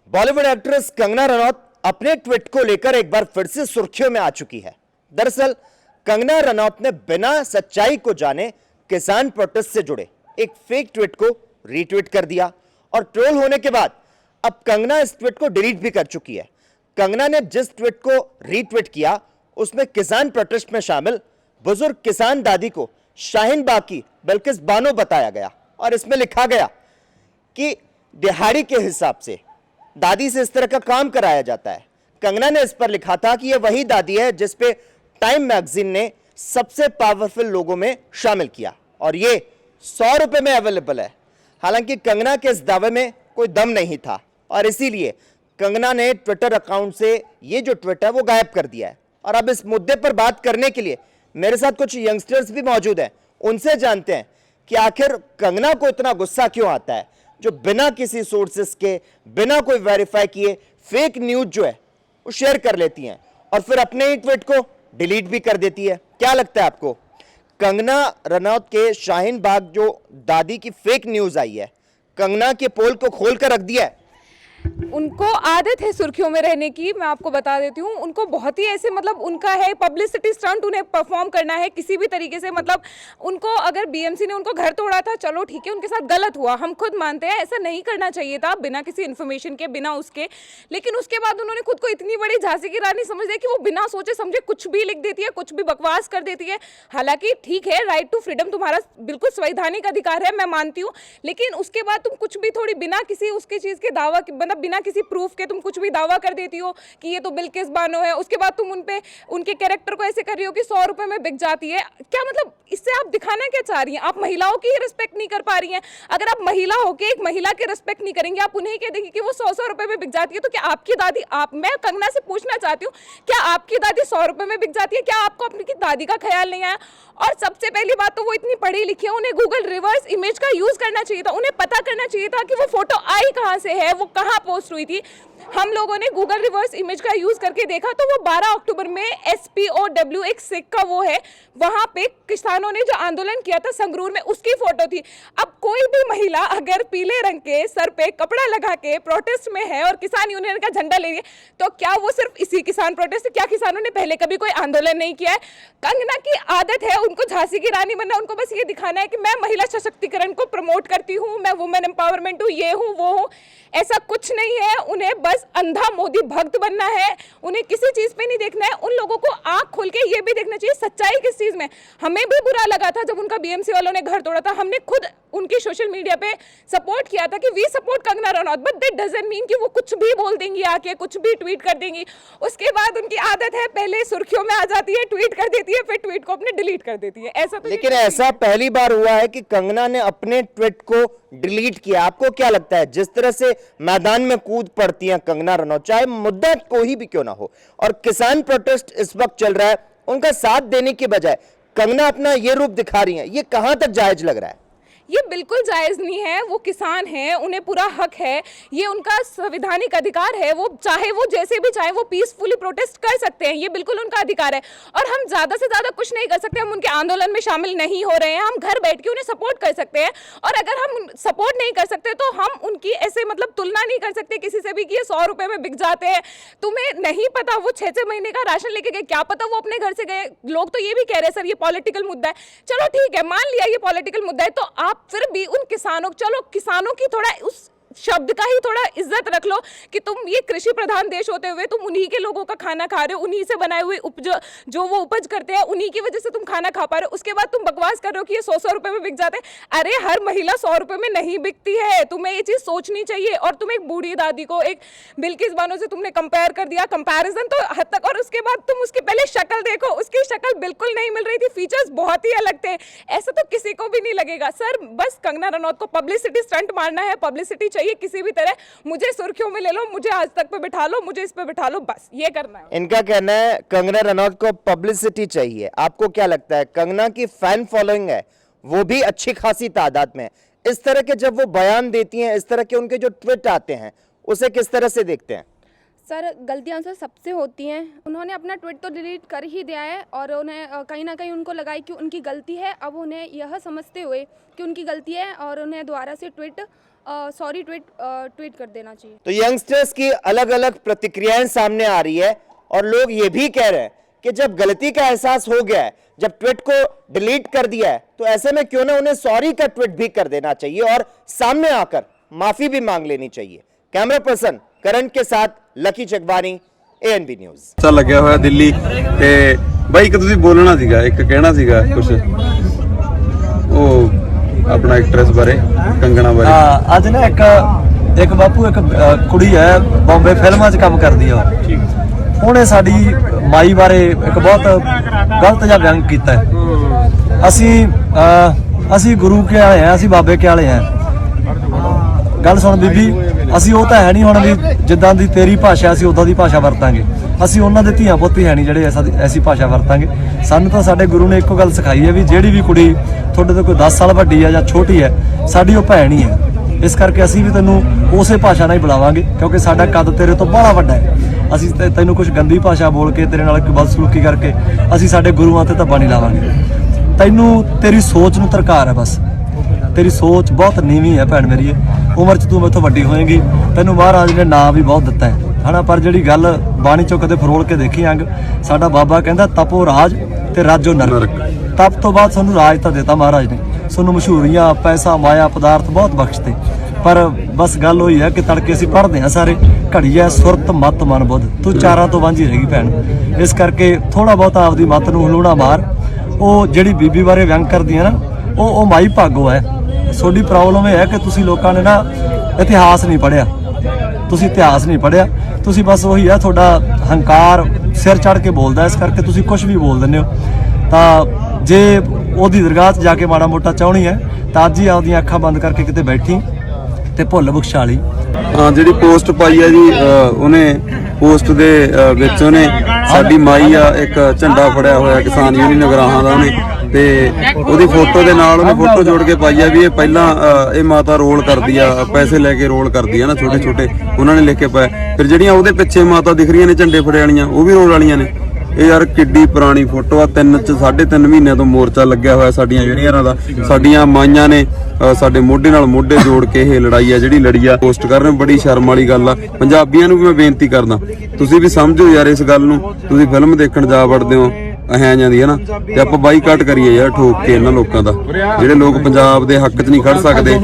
Bollywood actress Kangana Ranaut अपने tweet को लेकर एक बार फिर से सुर्खियों में आ चुकी है। दरअसल कंगना रनौत ने बिना सच्चाई को जाने किसान प्रोटेस्ट से जुड़े एक फेक ट्वीट को रीट्वीट कर दिया और ट्रोल होने के बाद अब कंगना इस ट्वीट को डिलीट भी कर चुकी है। कंगना ने जिस ट्वीट को रीट्वीट किया उसमें किसान प्रोटेस्ट में शामिल बुजुर्ग किसान दादी को शाहीन बाग की बिल्किस बानो बताया गया और इसमें लिखा गया कि दिहाड़ी के हिसाब से दादी से इस तरह का काम कराया जाता है। कंगना ने इस पर लिखा था कि यह वही दादी है जिस पे टाइम मैगजीन ने सबसे पावरफुल लोगों में शामिल किया और ये 100 रुपए में अवेलेबल है। हालांकि कंगना के इस दावे में कोई दम नहीं था और इसीलिए कंगना ने ट्विटर अकाउंट से ये जो ट्वीट है वो गायब कर दिया है। और अब इस मुद्दे पर बात करने के लिए मेरे साथ कुछ यंगस्टर्स भी मौजूद हैं, उनसे जानते हैं कि आखिर कंगना को इतना गुस्सा क्यों आता है जो बिना किसी सोर्सेस के, बिना कोई वेरीफाई किए फेक न्यूज जो है वो शेयर कर लेती हैं और फिर अपने ही ट्वीट को डिलीट भी कर देती है। क्या लगता है आपको, कंगना रनौत के शाहीन बाग जो दादी की फेक न्यूज आई है, कंगना के पोल को खोल कर रख दिया है? उनको आदत है सुर्खियों में रहने की। मैं आपको बता देती हूँ, उनको बहुत ही ऐसे मतलब उनका है पब्लिसिटी स्टंट, उन्हें परफॉर्म करना है किसी भी तरीके से। मतलब उनको अगर बीएमसी ने उनको घर तोड़ा था, चलो ठीक है, उनके साथ गलत हुआ, हम खुद मानते हैं, ऐसा नहीं करना चाहिए था बिना किसी इन्फॉर्मेशन के, बिना उसके। लेकिन उसके बाद उन्होंने खुद को इतनी बड़ी झांसी की रानी समझ लिया कि वो बिना सोचे समझे कुछ भी लिख देती है, कुछ भी बकवास कर देती है। हालांकि ठीक है, राइट टू फ्रीडम तुम्हारा बिल्कुल संवैधानिक अधिकार है, मैं मानती हूँ, लेकिन उसके बाद तुम कुछ भी थोड़ी बिना किसी उसके चीज़ के दावा, मतलब बिना किसी प्रूफ के तुम कुछ भी दावा कर देती हो कि ये तो बिल्किस बानो है। उसके बाद तुम उनपे उनके कैरेक्टर को ऐसे कर रही हो कि 100 रुपए में बिक जाती है। क्या मतलब, इससे आप दिखाना क्या चाह रही हैं? आप महिलाओं की रिस्पेक्ट नहीं कर पा रही हैं। अगर आप महिला हो के एक महिला की रिस्पेक्ट नहीं करेंगे, आप उन्हें कह देंगे कि वो 100 रुपए में बिक जाती है, तो क्या आपकी दादी, मैं कंगना से पूछना चाहती हूँ, क्या आपकी दादी 100 रुपए में बिक जाती है? क्या आपको अपनी दादी का ख्याल नहीं आया? और सबसे पहली बात तो वो इतनी पढ़ी लिखी है, उन्हें गूगल रिवर्स इमेज का यूज करना चाहिए था। उन्हें पता करना चाहिए था कि वो फोटो आई कहाँ से है, वो कहाँ पोस्ट हुई थी। हम लोगों ने गूगल रिवर्स इमेज का यूज करके देखा तो वो 12 अक्टूबर में SPOW एक सिख का वो है, वहां पे किसानों ने जो आंदोलन किया था संगरूर में, उसकी फोटो थी। अब कोई भी महिला अगर पीले रंग के सर पे कपड़ा लगा के प्रोटेस्ट में है और किसान यूनियन का झंडा ले रही है, तो क्या वो सिर्फ इसी किसान प्रोटेस्ट, क्या किसानों ने पहले कभी कोई आंदोलन नहीं किया है? कंगना की आदत है उनको झांसी की रानी बनना, उनको बस ये दिखाना है कि मैं महिला सशक्तिकरण को प्रमोट करती हूँ, मैं वुमेन एम्पावरमेंट हूँ, ये हूँ वो हूँ। ऐसा कुछ नहीं है, उन्हें बस अंधा मोदी भक्त बनना है, उन्हें किसी चीज पे नहीं देखना है। उन लोगों को आंख खोल के ये भी देखना चाहिए सच्चाई किस चीज में। हमें भी बुरा लगा था जब उनका बीएमसी वालों ने घर तोड़ा था, हमने खुद उनकी सोशल मीडिया पे सपोर्ट किया था कि we support Kangana Ranaut, but that doesn't mean कि वो कुछ भी बोल देंगी आके, कुछ भी ट्वीट कर देंगी। उसके बाद उनकी आदत है, पहले सुर्खियों में आ जाती है, ट्वीट कर देती है, फिर ट्वीट को अपने डिलीट कर देती है। ऐसा तो लेकिन ऐसा पहली बार हुआ है कि कंगना ने अपने ट्वीट को डिलीट किया। आपको क्या लगता है, जिस तरह से मैदान में कूद पड़ती हैं कंगना रनौत, चाहे मुद्दा कोई भी क्यों ना हो, और किसान प्रोटेस्ट इस वक्त चल रहा है, उनका साथ देने के बजाय कंगना अपना ये रूप दिखा रही हैं, ये कहां तक जायज लग रहा है? ये बिल्कुल जायज़ नहीं है। वो किसान हैं, उन्हें पूरा हक है, ये उनका संवैधानिक अधिकार है, वो चाहे वो जैसे भी चाहे वो पीसफुली प्रोटेस्ट कर सकते हैं, ये बिल्कुल उनका अधिकार है। और हम ज़्यादा से ज़्यादा कुछ नहीं कर सकते, हम उनके आंदोलन में शामिल नहीं हो रहे हैं, हम घर बैठ के उन्हें सपोर्ट कर सकते हैं। और अगर हम सपोर्ट नहीं कर सकते तो हम उनकी ऐसे मतलब तुलना नहीं कर सकते किसी से भी कि ये 100 रुपये में बिक जाते हैं। तुम्हें नहीं पता वो 6-6 महीने का राशन लेके गए, क्या पता वो अपने घर से गए। लोग तो ये भी कह रहे हैं सर ये पॉलिटिकल मुद्दा है, चलो ठीक है, मान लिया ये पॉलिटिकल मुद्दा है, तो आप फिर भी उन किसानों, चलो किसानों की थोड़ा उस शब्द का ही थोड़ा इज्जत रख लो कि तुम ये कृषि प्रधान देश होते हुए तुम उन्हीं के लोगों का खाना खा रहे हो, उन्हीं से बनाए हुए उपज जो वो उपज करते हैं, उन्हीं की वजह से तुम खाना खा पा रहे हो। उसके बाद तुम बकवास कर रहे हो कि ये 100 रुपए में बिक जाते हैं। अरे हर महिला 100 रुपए में नहीं बिकती है, तुम्हें ये चीज सोचनी चाहिए। और तुम एक बूढ़ी दादी को एक बिल्किस बानो से तुमने कंपेयर कर दिया, कंपैरिजन तो हद तक। और उसके बाद तुम उसके पहले शक्ल देखो, उसकी शक्ल बिल्कुल नहीं मिल रही थी, फीचर्स बहुत ही अलग थे। ऐसा तो किसी को भी नहीं लगेगा सर, बस कंगना रनौत को पब्लिसिटी स्टंट मारना है, पब्लिसिटी चाहिए किसी भी तरह, मुझे सुर्खियों में ले लो, मुझे आज तक पे बिठा लो, मुझे इस पे बिठा लो, बस ये करना है। इनका कहना है कंगना रनौत को पब्लिसिटी चाहिए। आपको क्या लगता है, कंगना की फैन फॉलोइंग है वो भी अच्छी खासी तादाद में, इस तरह के जब वो बयान देती हैं, इस तरह के उनके जो ट्वीट आते हैं, उसे किस तरह से देखते हैं? सर गलतियां तो सबसे होती हैं, उन्होंने अपना ट्वीट तो डिलीट कर ही दिया है और उन्हें कहीं ना कहीं उनको लगा कि उनकी गलती है। अब उन्हें यह समझते हुए कि उनकी गलती है और उन्हें दोबारा से ट्वीट सॉरी ट्वीट कर देना चाहिए। तो यंगस्टर्स की अलग अलग प्रतिक्रियाएं सामने आ रही है और लोग ये भी कह रहे हैं कि जब गलती का एहसास हो गया है, जब ट्वीट को डिलीट कर दिया है, तो ऐसे में क्यों ना उन्हें सॉरी का ट्वीट भी कर देना चाहिए और सामने आकर माफी भी मांग लेनी चाहिए। कैमरा पर्सन करण के साथ लकी चकवानी, ANB न्यूज़। ਅੱਛਾ ਲੱਗਿਆ ਹੋਇਆ ਦਿੱਲੀ ਤੇ ਬਾਈ ਇੱਕ ਤੁਸੀਂ ਬੋਲਣਾ ਸੀਗਾ, ਇੱਕ ਕਹਿਣਾ ਸੀਗਾ ਕੁਝ ਉਹ ਆਪਣਾ ਐਕਟਰੈਸ ਬਾਰੇ, ਕੰਗਣਾ ਬਾਰੇ। ਹਾਂ, ਅੱਜ ਨਾ ਇੱਕ ਬਾਪੂ ਇੱਕ ਕੁੜੀ ਹੈ ਬੰਬੇ ਫਿਲਮਾਂ 'ਚ ਕੰਮ ਕਰਦੀ ਆ। ਉਹਨੇ ਸਾਡੀ ਮਾਈ ਬਾਰੇ ਇੱਕ ਬਹੁਤ ਗਲਤ ਜਿਹਾ ਬਿਆਨ ਕੀਤਾ ਹੈ। ਅਸੀਂ ਗੁਰੂ ਕੇ ਵਾਲੇ ਆ, ਅਸੀਂ ਬਾਬੇ ਕੇ ਵਾਲੇ ਆ। ਗੱਲ ਸੁਣ ਬੀਬੀ, ਅਸੀਂ ਉਹ ਤਾਂ ਹੈ ਨਹੀਂ ਹੁਣ ਵੀ ਜਿੱਦਾਂ ਦੀ ਤੇਰੀ ਭਾਸ਼ਾ ਅਸੀਂ ਉਦਾਂ ਦੀ ਭਾਸ਼ਾ ਵਰਤਾਂਗੇ। ਅਸੀਂ ਉਹਨਾਂ ਦੇ ਧੀਆਂ ਪੁੱਤ ਹੀ ਹੈ ਨਹੀਂ ਜਿਹੜੇ ਐਸੀ ਭਾਸ਼ਾ ਵਰਤਾਂਗੇ। ਸਾਨੂੰ ਤਾਂ ਸਾਡੇ ਗੁਰੂ ਨੇ ਇੱਕੋ ਗੱਲ ਸਿਖਾਈ ਹੈ ਵੀ ਜਿਹੜੀ ਵੀ ਕੁੜੀ ਤੁਹਾਡੇ ਤੋਂ ਕੋਈ 10 ਸਾਲ ਵੱਡੀ ਹੈ ਜਾਂ ਛੋਟੀ ਹੈ, ਸਾਡੀ ਉਹ ਭੈਣ ਹੀ ਹੈ। ਇਸ ਕਰਕੇ ਅਸੀਂ ਵੀ ਤੈਨੂੰ ਉਸੇ ਭਾਸ਼ਾ ਨਾਲ ਹੀ ਬੁਲਾਵਾਂਗੇ, ਕਿਉਂਕਿ ਸਾਡਾ ਕੱਦ ਤੇਰੇ ਤੋਂ ਬਾਹਲਾ ਵੱਡਾ ਹੈ। ਅਸੀਂ ਤੈਨੂੰ ਕੁਝ ਗੰਦੀ ਭਾਸ਼ਾ ਬੋਲ ਕੇ ਤੇਰੇ ਨਾਲ ਕੋਈ ਬਦਸਲੂਕੀ ਕਰਕੇ ਅਸੀਂ ਸਾਡੇ ਗੁਰੂਆਂ ਤੇ ਧੱਬਾ ਨਹੀਂ ਲਾਵਾਂਗੇ। ਤੈਨੂੰ ਤੇਰੀ ਸੋਚ ਨੂੰ ਤਰਕਾਰ ਹੈ, ਬਸ ਤੇਰੀ ਸੋਚ ਬਹੁਤ ਨੀਵੀਂ ਹੈ ਭੈਣ ਮੇਰੀ। ਉਮਰ 'ਚ ਤੂੰ ਮੈਥੋਂ ਵੱਡੀ ਹੋਏਗੀ, ਤੈਨੂੰ ਮਹਾਰਾਜ ਨੇ ਨਾਂ ਵੀ ਬਹੁਤ ਦਿੱਤਾ ਹੈ ਹਨਾ। ਪਰ ਜਿਹੜੀ ਗੱਲ ਬਾਣੀ 'ਚੋਂ ਕਦੇ ਫਰੋਲ ਕੇ ਦੇਖੀ ਅੰਗ, ਸਾਡਾ ਬਾਬਾ ਕਹਿੰਦਾ ਤਪੋ ਰਾਜ ਤੇ ਰਾਜੋ ਨਰਕ। ਤਪ ਤੋਂ ਬਾਅਦ ਸਾਨੂੰ ਰਾਜ ਤਾਂ ਦਿੱਤਾ ਮਹਾਰਾਜ ਨੇ, ਸਾਨੂੰ ਮਸ਼ਹੂਰੀਆਂ, ਪੈਸਾ, ਮਾਇਆ, ਪਦਾਰਥ ਬਹੁਤ ਬਖਸ਼ਤੇ। ਪਰ ਬਸ ਗੱਲ ਹੋਈ ਹੈ ਕਿ ਤੜਕੇ ਅਸੀਂ ਪੜ੍ਹਦੇ ਹਾਂ ਸਾਰੇ, ਘੜੀ ਹੈ ਸੁਰਤ ਮਤ ਮਨ ਬੁੱਧ, ਤੂੰ ਚਾਰਾਂ ਤੋਂ ਵਾਂਝੀ ਰਹੇਗੀ ਭੈਣ। ਇਸ ਕਰਕੇ ਥੋੜਾ ਬਹੁਤ ਆਪਦੀ ਮਤ ਨੂੰ ਹਲੂਣਾ ਮਾਰ। ਉਹ ਜਿਹੜੀ ਬੀਬੀ ਬਾਰੇ ਵਿਅੰਗ ਕਰਦੀ ਹੈ ਨਾ, ਉਹ ਮਾਈ ਭਾਗੋ ਹੈ। ਤੁਹਾਡੀ ਪ੍ਰੋਬਲਮ ਇਹ ਹੈ ਕਿ ਤੁਸੀਂ ਲੋਕਾਂ ਨੇ ਨਾ ਇਤਿਹਾਸ ਨਹੀਂ ਪੜ੍ਹਿਆ, ਤੁਸੀਂ ਇਤਿਹਾਸ ਨਹੀਂ ਪੜ੍ਹਿਆ। ਤੁਸੀਂ ਬਸ ਉਹੀ ਹੈ, ਤੁਹਾਡਾ ਹੰਕਾਰ ਸਿਰ ਚੜ੍ਹ ਕੇ ਬੋਲਦਾ, ਇਸ ਕਰਕੇ ਤੁਸੀਂ ਕੁਝ ਵੀ ਬੋਲ ਦਿੰਦੇ ਹੋ। ਤਾਂ ਜੇ ਉਹਦੀ ਦਰਗਾਹ 'ਚ ਜਾ ਕੇ ਮਾੜਾ ਮੋਟਾ ਚਾਹਣੀ ਹੈ ਤਾਂ ਅੱਜ ਹੀ ਆਪਦੀਆਂ ਅੱਖਾਂ ਬੰਦ ਕਰਕੇ ਕਿਤੇ ਬੈਠੀ ਤੇ ਭੁੱਲ ਬਖਸ਼ਾਲੀ। ਹਾਂ, ਜਿਹੜੀ ਪੋਸਟ ਪਾਈ ਆ ਜੀ, ਉਹਨੇ ਪੋਸਟ ਦੇ ਵਿੱਚ ਉਹਨੇ ਸਾਡੀ ਮਾਈ ਆ ਇੱਕ ਝੰਡਾ ਫੜਿਆ ਹੋਇਆ ਕਿਸਾਨ ਯੂਨੀਅਨ ਨਗਰਾਹਾਂ ਦਾ ਉਹਨੇ, ਤੇ ਉਹਦੀ ਫੋਟੋ ਦੇ ਨਾਲ ਉਹਨੇ ਫੋਟੋ ਜੋੜ ਕੇ ਪਾਈ ਆ ਵੀ ਇਹ ਪਹਿਲਾਂ ਇਹ ਮਾਤਾ ਰੋਲ ਕਰਦੀ ਆ, ਪੈਸੇ ਲੈ ਕੇ ਰੋਲ ਕਰਦੀ ਆ ਨਾ, ਛੋਟੇ ਛੋਟੇ ਉਹਨਾਂ ਨੇ ਲਿਖ ਕੇ ਪਾਇਆ। ਫਿਰ ਜਿਹੜੀਆਂ ਉਹਦੇ ਪਿੱਛੇ ਮਾਤਾ ਦਿਖ ਰਹੀਆਂ ਨੇ ਝੰਡੇ ਫੜੇ ਵਾਲੀਆਂ, ਉਹ ਵੀ ਰੋਲ ਵਾਲੀਆਂ ਨੇ। ਇਹ ਯਾਰ ਕਿੱਡੀ ਪੁਰਾਣੀ ਫੋਟੋ ਆ। 3.5 ਮਹੀਨਿਆਂ ਤੋਂ ਮੋਰਚਾ ਲੱਗਿਆ ਹੋਇਆ ਸਾਡੀਆਂ ਯੂਨੀਅਨਾਂ ਦਾ। ਸਾਡੀਆਂ ਮਾਈਆਂ ਨੇ ਸਾਡੇ ਮੋਢੇ ਨਾਲ ਮੋਢੇ ਜੋੜ ਕੇ ਇਹ ਲੜਾਈ ਆ ਜਿਹੜੀ ਲੜੀ ਆ। ਪੋਸਟ ਕਰ ਰਹੇ ਬੜੀ ਸ਼ਰਮ ਵਾਲੀ ਗੱਲ ਆ। ਪੰਜਾਬੀਆਂ ਨੂੰ ਵੀ ਮੈਂ ਬੇਨਤੀ ਕਰਦਾ, ਤੁਸੀਂ ਵੀ ਸਮਝੋ ਯਾਰ ਇਸ ਗੱਲ ਨੂੰ। ਤੁਸੀਂ ਫਿਲਮ ਦੇਖਣ ਜਾ ਵੜਦੇ ਹੋ ਐਂ ਜਾਂਦੀ ਹੈ ਨਾ, ਤੇ ਆਪਾਂ ਬਾਈਕਾਟ ਕਰੀਏ ਯਾਰ ਠੋਕ ਕੇ ਇਹਨਾਂ ਲੋਕਾਂ ਦਾ, ਜਿਹੜੇ ਲੋਕ ਪੰਜਾਬ ਦੇ ਹੱਕ 'ਚ ਨਹੀਂ ਖੜ ਸਕਦੇ,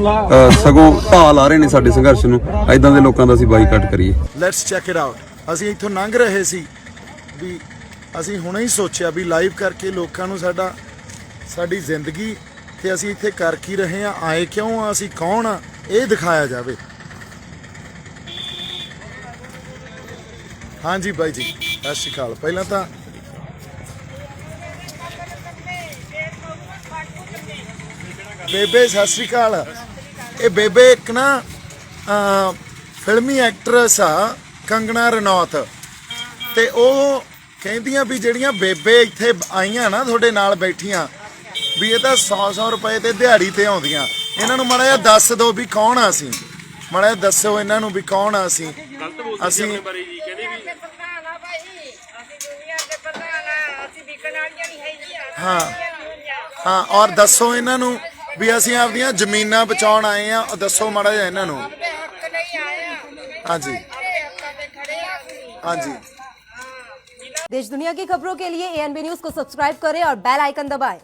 ਸਗੋਂ ਢਾਲ ਆ ਰਹੇ ਨੇ ਸਾਡੇ ਸੰਘਰਸ਼ ਨੂੰ। ਐਦਾਂ ਦੇ ਲੋਕਾਂ ਦਾ ਅਸੀਂ ਬਾਈਕਾਟ ਕਰੀਏ। Let's check it out. ਅਸੀਂ ਇੱਥੋਂ ਲੰਘ ਰਹੇ ਸੀ ਵੀ ਅਸੀਂ ਹੁਣੇ ਹੀ ਸੋਚਿਆ ਵੀ ਲਾਈਵ ਕਰਕੇ ਲੋਕਾਂ ਨੂੰ ਸਾਡੀ ਜ਼ਿੰਦਗੀ ਤੇ ਅਸੀਂ ਇੱਥੇ ਕਰ ਕੀ ਰਹੇ ਆ, ਆਏ ਕਿਉਂ ਆ, ਅਸੀਂ ਕੌਣ ਆ, ਇਹ ਦਿਖਾਇਆ ਜਾਵੇ। ਹਾਂਜੀ ਬਾਈ ਜੀ, ਸਤਿ ਸ਼੍ਰੀ ਅਕਾਲ। ਪਹਿਲਾਂ ਤਾਂ ਬੇਬੇ ਸਤਿ ਸ਼੍ਰੀ ਅਕਾਲ। ਇਹ ਬੇਬੇ ਇੱਕ ਨਾ ਫਿਲਮੀ ਐਕਟਰੈਸ ਆ, ਕੰਗਣਾ ਰਣੌਤ, ਤੇ ਉਹ ਕਹਿੰਦੀਆਂ ਵੀ ਜਿਹੜੀਆਂ ਬੇਬੇ ਇੱਥੇ ਆਈਆਂ ਨਾ ਤੁਹਾਡੇ ਨਾਲ ਬੈਠੀਆਂ, ਵੀ ਇਹ ਤਾਂ 100 ਰੁਪਏ ਤੇ ਦਿਹਾੜੀ ਤੇ ਆਉਂਦੀਆਂ। ਇਹਨਾਂ ਨੂੰ ਮਾੜਾ ਜਿਹਾ ਦੱਸ ਦਿਓ ਵੀ ਕੌਣ ਆ ਅਸੀਂ, ਮਾੜਾ ਜਿਹਾ ਦੱਸੋ ਇਹਨਾਂ ਨੂੰ ਵੀ ਕੌਣ ਆ ਅਸੀਂ। ਹਾਂ ਹਾਂ, ਔਰ ਦੱਸੋ ਇਹਨਾਂ ਨੂੰ ਵੀ ਅਸੀਂ ਆਪਦੀਆਂ ਜ਼ਮੀਨਾਂ ਬਚਾਉਣ ਆਏ ਆ। ਦੱਸੋ ਮਾੜਾ ਜਿਹਾ ਇਹਨਾਂ ਨੂੰ। ਹਾਂਜੀ ਹਾਂਜੀ। देश दुनिया की खबरों के लिए ANB न्यूज को सब्सक्राइब करें और बेल आइकन दबाएं।